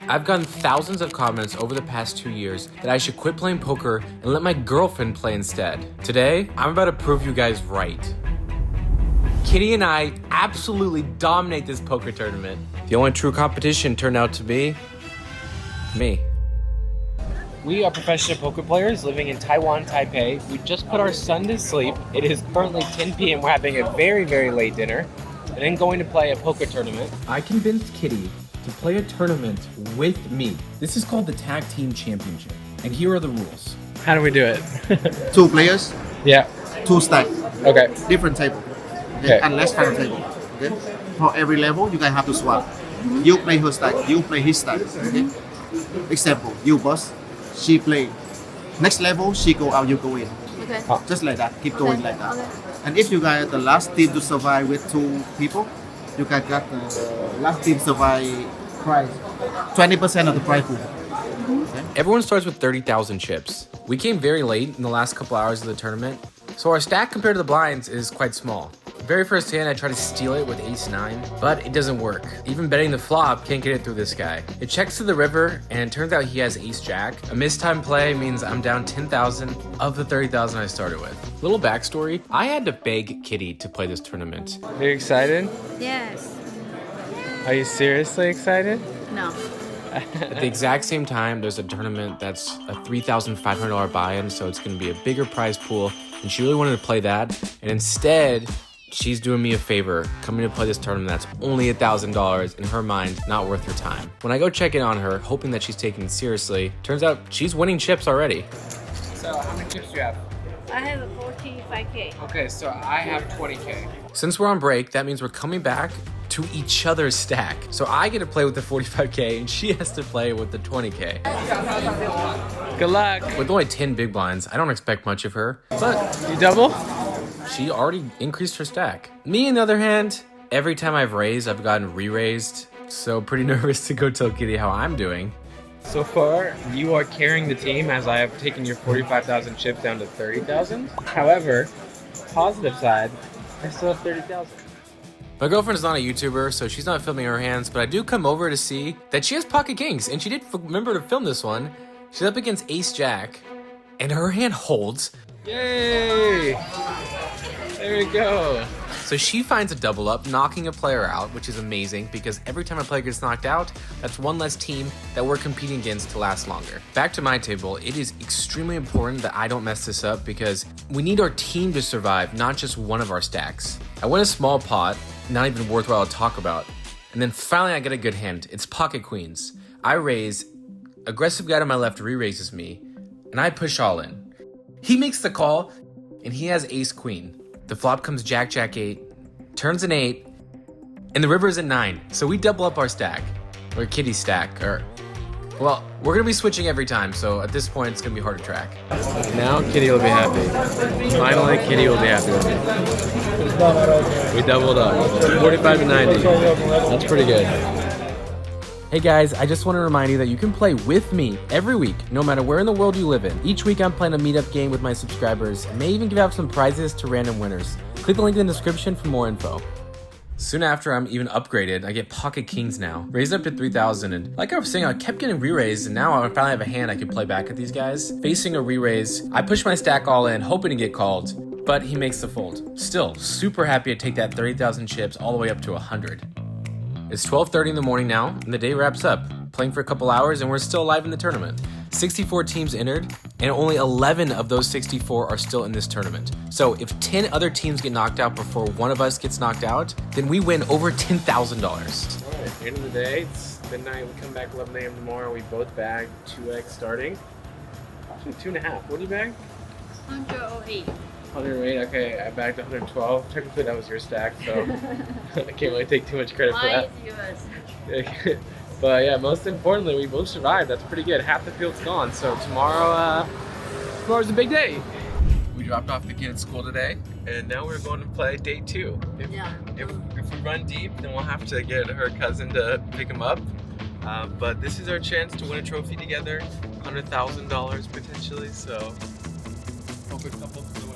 I've gotten thousands of comments over the past 2 years that I should quit playing poker and let my girlfriend play instead. Today, I'm about to prove you guys right. Kitty and I absolutely dominate this poker tournament. The only true competition turned out to be me. We are professional poker players living in Taiwan, Taipei. We just put our son to sleep. It is currently 10 p.m. We're having a very, very late dinner and then going to play a poker tournament. I convinced Kitty to play a tournament with me. This is called the Tag Team Championship. And here are the rules. How do we do it? 2 players, Yeah. 2 stack, Okay. different table, Okay. and less final table. Okay. For every level, you guys have to swap. You play her stack, you play his stack. Okay. Example, you boss, she play. Next level, she go out, you go in. Okay. Just like that. Keep going like that. Okay. And if you guys are the last team to survive with 2 people, you guys got the last team survive prize. 20% of the prize pool. Everyone starts with 30,000 chips. We came very late in the last couple hours of the tournament, so our stack compared to the blinds is quite small. Very first hand, I try to steal it with ace-9, but it doesn't work. Even betting the flop can't get it through this guy. It checks to the river, and it turns out he has ace-jack. A mistimed play means I'm down 10,000 of the 30,000 I started with. Little backstory, I had to beg Kitty to play this tournament. Are you excited? Yes. Are you seriously excited? No. At the exact same time, there's a tournament that's a $3,500 buy-in, so it's going to be a bigger prize pool, and she really wanted to play that, and instead, she's doing me a favor, coming to play this tournament that's only $1,000, in her mind, not worth her time. When I go check in on her, hoping that she's taking it seriously, turns out she's winning chips already. So, how many chips do you have? I have a 45K. Okay, so I have 20K. Since we're on break, that means we're coming back to each other's stack. So I get to play with the 45K and she has to play with the 20K. Good luck. With only 10 big blinds, I don't expect much of her. But you double? She already increased her stack. Me, on the other hand, every time I've raised, I've gotten re-raised. So pretty nervous to go tell Kitty how I'm doing. So far, you are carrying the team as I have taken your 45,000 chips down to 30,000. However, positive side, I still have 30,000. My girlfriend's not a YouTuber, so she's not filming her hands, but I do come over to see that she has pocket kings, and she did remember to film this one. She's up against ace-jack, and her hand holds. Yay! There we go. So she finds a double up, knocking a player out, which is amazing because every time a player gets knocked out, that's one less team that we're competing against to last longer. Back to my table, it is extremely important that I don't mess this up because we need our team to survive, not just one of our stacks. I win a small pot, not even worthwhile to talk about. And then finally I get a good hand. It's pocket queens. I raise, aggressive guy to my left re-raises me, and I push all in. He makes the call, and he has ace queen. The flop comes jack, jack 8, turns an 8, and the river is at 9. So we double up our stack, or Kitty's stack, well, we're gonna be switching every time, so at this point it's gonna be hard to track. Now Kitty will be happy. Finally, Kitty will be happy with me. We doubled up, 45 to 90. That's pretty good. Hey guys, I just want to remind you that you can play with me every week, no matter where in the world you live in. Each week I'm playing a meetup game with my subscribers, and may even give out some prizes to random winners. Click the link in the description for more info. Soon after I'm even upgraded, I get pocket kings now, raised up to 3,000, and like I was saying, I kept getting re-raised, and now I finally have a hand I can play back at these guys. Facing a re-raise, I push my stack all in, hoping to get called, but he makes the fold. Still, super happy to take that 30,000 chips all the way up to 100. It's 12:30 in the morning now, and the day wraps up. Playing for a couple hours, and we're still alive in the tournament. 64 teams entered, and only 11 of those 64 are still in this tournament. So if 10 other teams get knocked out before one of us gets knocked out, then we win over $10,000. All right, at the end of the day, it's midnight. We come back 11 a.m. tomorrow. We both bagged 2x starting. Actually, 2.5. What did you bag? 108. 108. Okay, I bagged 112. Technically, that was your stack, so I can't really take too much credit for that. Mine is yours. But yeah, most importantly, we both survived. That's pretty good. Half the field's gone, so tomorrow's a big day. We dropped off the kid at school today, and now we're going to play day 2. If we run deep, then we'll have to get her cousin to pick him up. But this is our chance to win a trophy together, $100,000 potentially. So hope a couple to win.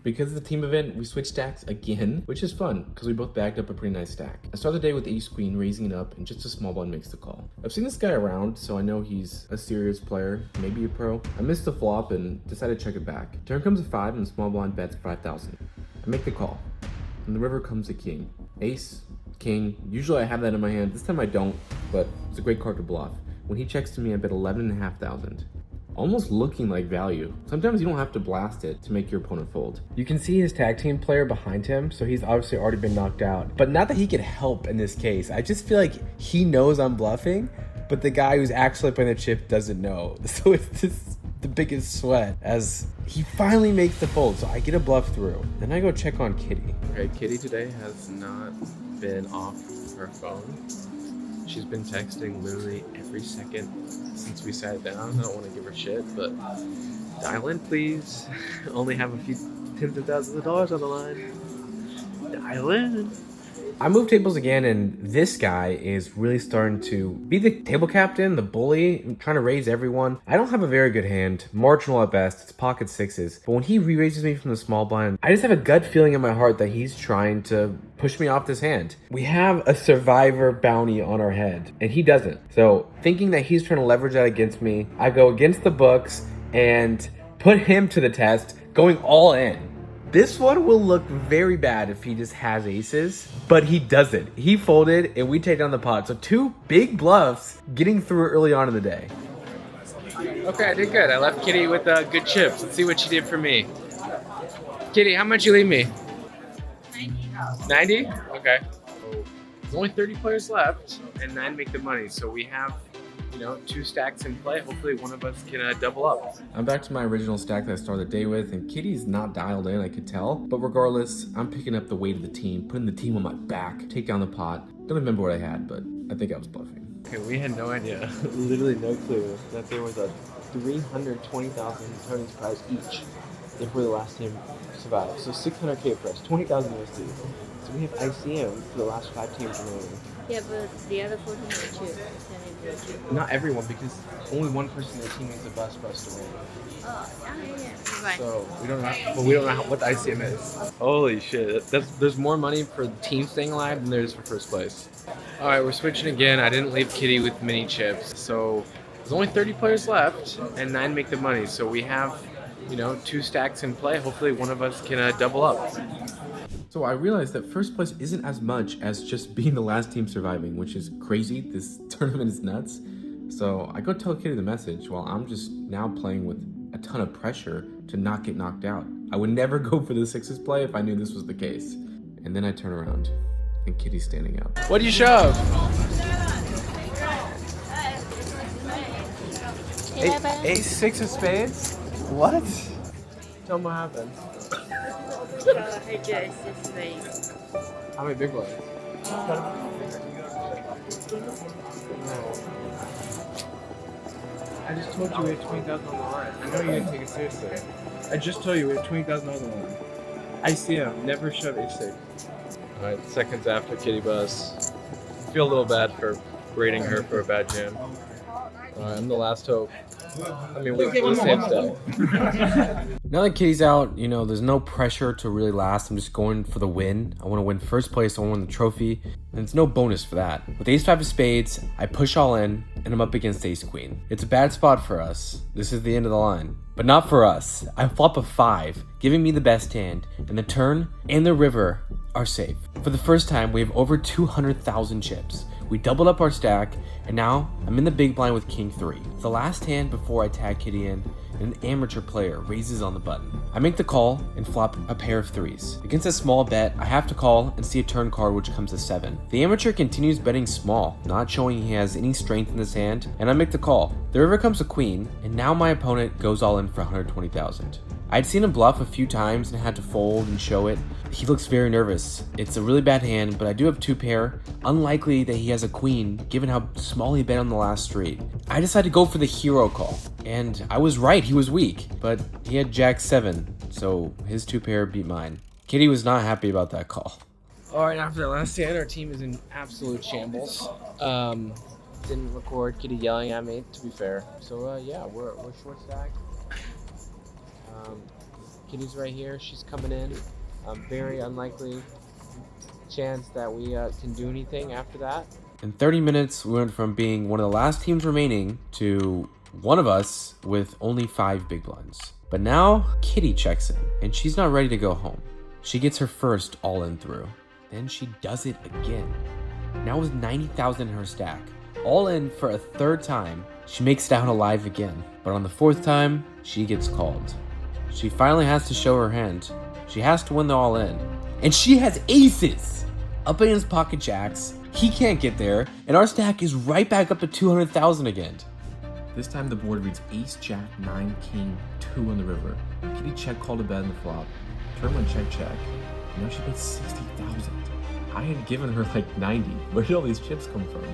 Because of the team event, we switched stacks again, which is fun because we both bagged up a pretty nice stack. I start the day with ace queen, raising it up, and just a small blind makes the call. I've seen this guy around, so I know he's a serious player, maybe a pro. I missed the flop and decided to check it back. Turn comes a 5 and the small blind bets 5,000. I make the call. From the river comes a king. Ace, king. Usually I have that in my hand. This time I don't, but it's a great card to bluff. When he checks to me, I bet 11,500. Almost looking like value. Sometimes you don't have to blast it to make your opponent fold. You can see his tag team player behind him, so he's obviously already been knocked out. But not that he could help in this case. I just feel like he knows I'm bluffing, but the guy who's actually playing the chip doesn't know. So it's just the biggest sweat as he finally makes the fold. So I get a bluff through. Then I go check on Kitty. Okay, Kitty today has not been off her phone. She's been texting literally every second since we sat down. I don't want to give her shit, but dial in, please. Only have a few tens of thousands of dollars on the line. Dial in. I move tables again, and this guy is really starting to be the table captain, the bully, trying to raise everyone. I don't have a very good hand, marginal at best, it's pocket sixes. But when he re-raises me from the small blind, I just have a gut feeling in my heart that he's trying to push me off this hand. We have a survivor bounty on our head, and he doesn't. So thinking that he's trying to leverage that against me, I go against the books and put him to the test, going all in. This one will look very bad if he just has aces, but he doesn't. He folded and we take down the pot. So 2 big bluffs getting through early on in the day. Okay, I did good. I left Kitty with good chips. Let's see what she did for me. Kitty, how much you leave me? 90? Okay. So there's only 30 players left and 9 make the money. So we have, 2 stacks in play. Hopefully one of us can double up. I'm back to my original stack that I started the day with, and Kitty's not dialed in, I could tell. But regardless, I'm picking up the weight of the team, putting the team on my back, take down the pot. Don't remember what I had, but I think I was bluffing. Okay, we had no idea, literally no clue, that there was a 320,000 Tony's prize each if we're the last team survive. So 600K prize, 20,000 USD. So we have ICM for the last 5 teams remaining. Yeah, but the other 14 are too. Not everyone, because only one person in the team is the best for us to win. Oh, yeah. Right. So we don't know, what the ICM is. Holy shit! There's more money for the team staying alive than there is for first place. All right, we're switching again. I didn't leave Kitty with mini chips, so there's only 30 players left, and 9 make the money. So we have, 2 stacks in play. Hopefully one of us can double up. So I realized that first place isn't as much as just being the last team surviving, which is crazy. This tournament is nuts. So I go tell Kitty the message while I'm just now playing with a ton of pressure to not get knocked out. I would never go for the sixes play if I knew this was the case. And then I turn around and Kitty's standing up. What do you shove? Ace 6 of spades? What? Tell me what happened. How many big ones? I just told you we had 20,000 on the line. I know you didn't take it seriously. I just told you we had 20,000 on the line. ICM, never shove A6. Alright, seconds after Kitty Bus. Feel a little bad for grading her for a bad jam. Alright, I'm the last hope. I mean, we're the same stack. Now that Kitty's out, there's no pressure to really last. I'm just going for the win. I want to win first place. I want to win the trophy. And it's no bonus for that. With ace 5 of spades, I push all in, and I'm up against ace queen. It's a bad spot for us. This is the end of the line. But not for us. I flop a 5, giving me the best hand, and the turn and the river are safe. For the first time, we have over 200,000 chips. We doubled up our stack, and now I'm in the big blind with king 3. It's the last hand before I tag Kitty in, and an amateur player raises on the button. I make the call and flop a pair of 3s. Against a small bet, I have to call and see a turn card which comes to 7. The amateur continues betting small, not showing he has any strength in this hand, and I make the call. The river comes a queen, and now my opponent goes all in for 120,000. I'd seen him bluff a few times and had to fold and show it. He looks very nervous. It's a really bad hand, but I do have 2 pair. Unlikely that he has a queen, given how small he bet on the last street. I decided to go for the hero call, and I was right, he was weak, but he had jack 7, so his 2 pair beat mine. Kitty was not happy about that call. All right, after that last hand, our team is in absolute shambles. Didn't record Kitty yelling at me, to be fair. So yeah, we're short stacked. Kitty's right here. She's coming in. Very unlikely chance that we can do anything after that. In 30 minutes, we went from being one of the last teams remaining to one of us with only 5 big blinds. But now, Kitty checks in, and she's not ready to go home. She gets her first all-in through. Then she does it again. Now with 90,000 in her stack. All in for a 3rd time, she makes it out alive again. But on the 4th time, she gets called. She finally has to show her hand. She has to win the all-in. And she has aces! Up against pocket jacks, he can't get there, and our stack is right back up to 200,000 again. This time the board reads ace, jack, 9, king, 2 on the river. Kitty check called a bet in the flop. Turn one check. Now she bet 60,000. I had given her like 90. Where did all these chips come from?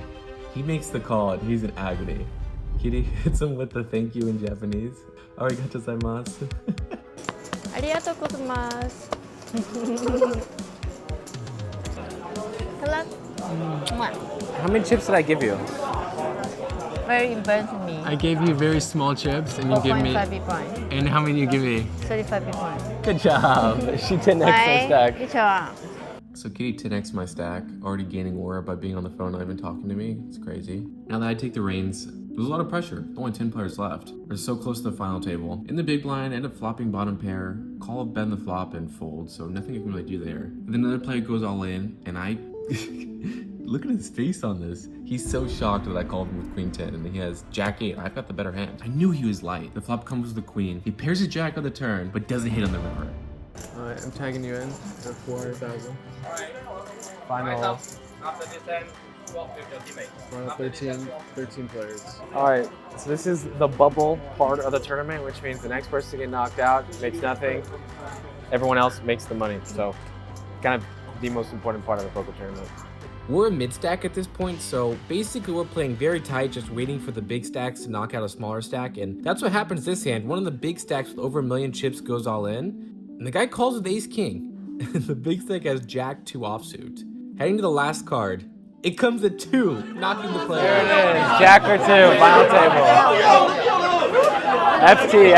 He makes the call and he's in agony. Kitty hits him with the thank you in Japanese. Arigatou gozaimasu. ありがとうございます。How many chips did I give you? Very important to me. I gave you very small chips and you give me... 4.5 Bitcoin. And how many you give me? 35 Bitcoin. Good job. She 10x my stack. 以上。 So Kitty 10x my stack, already gaining aura by being on the phone, not even talking to me. It's crazy. Now that I take the reins, there's a lot of pressure. There's only 10 players left. We're so close to the final table. In the big blind, end up flopping bottom pair, call a bet in the flop and fold, so nothing I can really do there. And then another player goes all in, and I... Look at his face on this. He's so shocked that I called him with queen 10 and he has jack 8. I've got the better hand. I knew he was light. The flop comes with the queen. He pairs a jack on the turn, but doesn't hit on the river. Alright, I'm tagging you in at 400,000. Final. Final 13 players. Alright, so this is the bubble part of the tournament, which means the next person to get knocked out makes nothing. Everyone else makes the money. So, kind of the most important part of the poker tournament. We're a mid-stack at this point, so basically we're playing very tight, just waiting for the big stacks to knock out a smaller stack, and that's what happens this hand. One of the big stacks with over 1 million chips goes all in, and the guy calls with ace-king. The big stack has jack 2 offsuit. Heading to the last card, it comes at 2, knocking the player. There it is, jack or 2, final table. FT.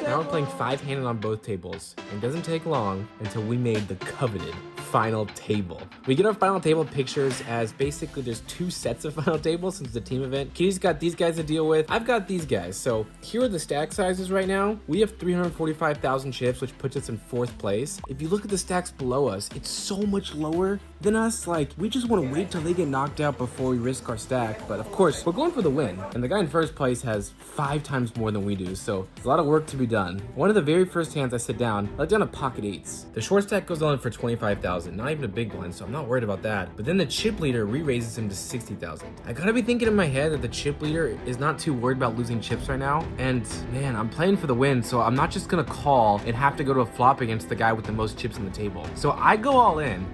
Now we're playing 5-handed on both tables, and it doesn't take long until we made the coveted final table. We get our final table pictures as basically there's 2 sets of final tables since it's a team event. Kitty's got these guys to deal with. I've got these guys. So here are the stack sizes right now. We have 345,000 chips, which puts us in 4th place. If you look at the stacks below us, it's so much lower than us. Like, we just want to wait till they get knocked out before we risk our stack. But of course, we're going for the win. And the guy in 1st place has 5 times more than we do. So there's a lot of work to be done. One of the very first hands I sit down, I let down a pocket 8s. The short stack goes on for 25,000. Not even a big blind, so I'm not worried about that. But then the chip leader re-raises him to 60,000. I gotta be thinking in my head that the chip leader is not too worried about losing chips right now. And man, I'm playing for the win, so I'm not just gonna call and have to go to a flop against the guy with the most chips on the table. So I go all in.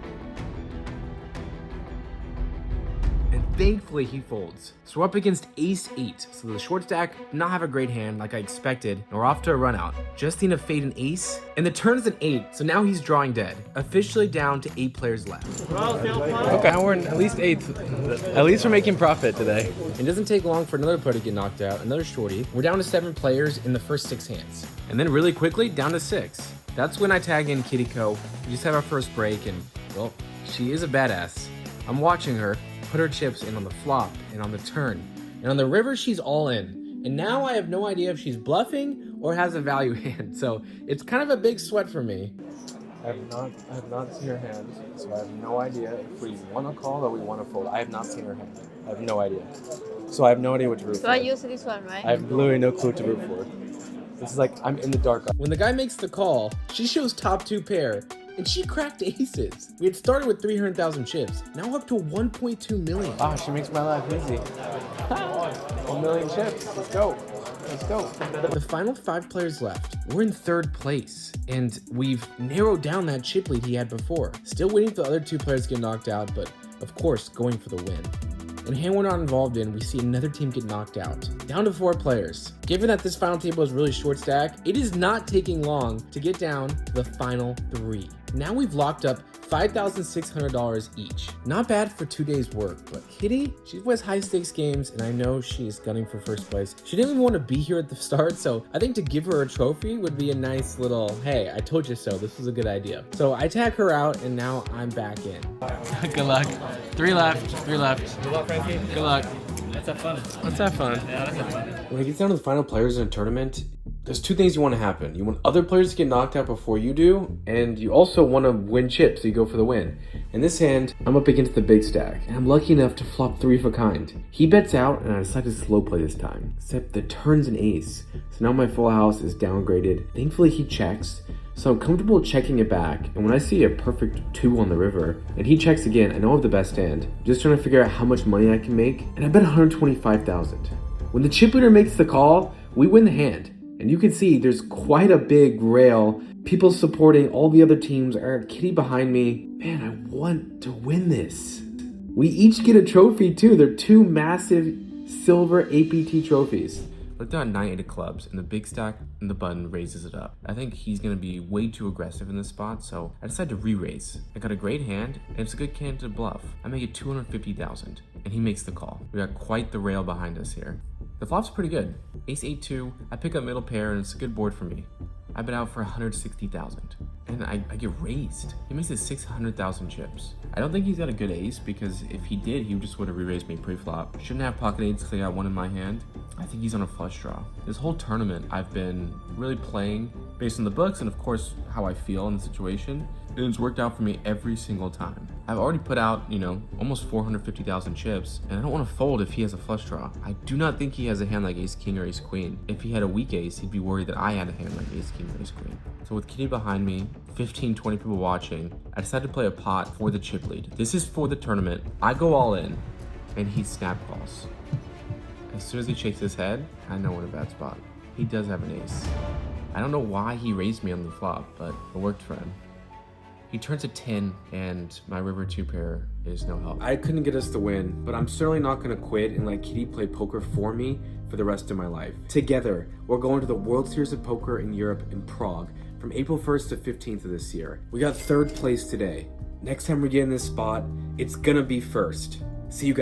Thankfully, he folds. So we're up against ace 8. So the short stack did not have a great hand like I expected, and we're off to a run out. Just need to fade an ace, and the turn is an 8, so now he's drawing dead. Officially down to 8 players left. Okay, now we're in at least 8th. At least we're making profit today. It doesn't take long for another player to get knocked out, another shorty. We're down to 7 players in the first 6 hands. And then really quickly, down to 6. That's when I tag in Kitty Co. We just have our first break, and well, she is a badass. I'm watching her put her chips in on the flop and on the turn. And on the river, she's all in. And now I have no idea if she's bluffing or has a value hand. So it's kind of a big sweat for me. I have not seen her hand, so I have no idea if we want to call or we want to fold. I have not seen her hand. I have no idea. So I have no idea what to root So for. I use this one, right? I have literally no clue to root for. This is like, I'm in the dark. When the guy makes the call, she shows top 2 pair. And she cracked aces. We had started with 300,000 chips. Now up to 1.2 million. Ah, she makes my life easy. 1 million chips. Let's go. Let's go. The final 5 players left. We're in 3rd place, and we've narrowed down that chip lead he had before. Still waiting for the other 2 players to get knocked out, but of course, going for the win. And hand we're not involved in, we see another team get knocked out. Down to 4 players. Given that this final table is really short stack, it is not taking long to get down to the final 3. Now we've locked up $5,600 each. Not bad for 2 days work, but Kitty, she plays high stakes games and I know she's gunning for first place. She didn't even want to be here at the start, so I think to give her a trophy would be a nice little, hey, I told you so, this was a good idea. So I tag her out and now I'm back in. Good luck. 3 left, 3 left. Good luck, Frankie. Good luck. Let's have fun. Let's have fun. Yeah, let's have fun. When it gets down to the final players in a tournament, there's 2 things you want to happen. You want other players to get knocked out before you do, and you also want to win chips, so you go for the win. In this hand, I'm up against the big stack, and I'm lucky enough to flop 3 of a kind. He bets out, and I decide to slow play this time, except the turn's an ace. So now my full house is downgraded. Thankfully, he checks, so I'm comfortable checking it back, and when I see a perfect 2 on the river, and he checks again, I know I have the best hand. Just trying to figure out how much money I can make, and I bet 125,000. When the chip leader makes the call, we win the hand. And you can see there's quite a big rail. People supporting all the other teams. I got Kitty behind me. Man, I want to win this. We each get a trophy too. They're 2 massive silver APT trophies. Looked at 9-8 of clubs, and the big stack and the button raises it up. I think he's gonna be way too aggressive in this spot, so I decided to re-raise. I got a great hand, and it's a good candidate to bluff. I make it 250,000, and he makes the call. We got quite the rail behind us here. The flop's pretty good. Ace 8-2, I pick up middle pair, and it's a good board for me. I bet out for 160,000, and I get raised. He makes it 600,000 chips. I don't think he's got a good ace, because if he did, he just would have re-raised me pre-flop. Shouldn't have pocket eights because I got 1 in my hand. I think he's on a flush draw. This whole tournament, I've been really playing based on the books and of course how I feel in the situation. And it's worked out for me every single time. I've already put out, almost 450,000 chips, and I don't want to fold if he has a flush draw. I do not think he has a hand like ace king or ace queen. If he had a weak ace, he'd be worried that I had a hand like ace king or ace queen. So with Kitty behind me, 15, 20 people watching, I decided to play a pot for the chip lead. This is for the tournament. I go all in, and he snap calls. As soon as he shakes his head, I know we're in a bad spot. He does have an ace. I don't know why he raised me on the flop, but it worked for him. He turns a 10, and my river 2 pair is no help. I couldn't get us the win, but I'm certainly not going to quit and let Kitty play poker for me for the rest of my life. Together, we're going to the World Series of Poker in Europe in Prague from April 1st to 15th of this year. We got 3rd place today. Next time we get in this spot, it's gonna be first. See you guys.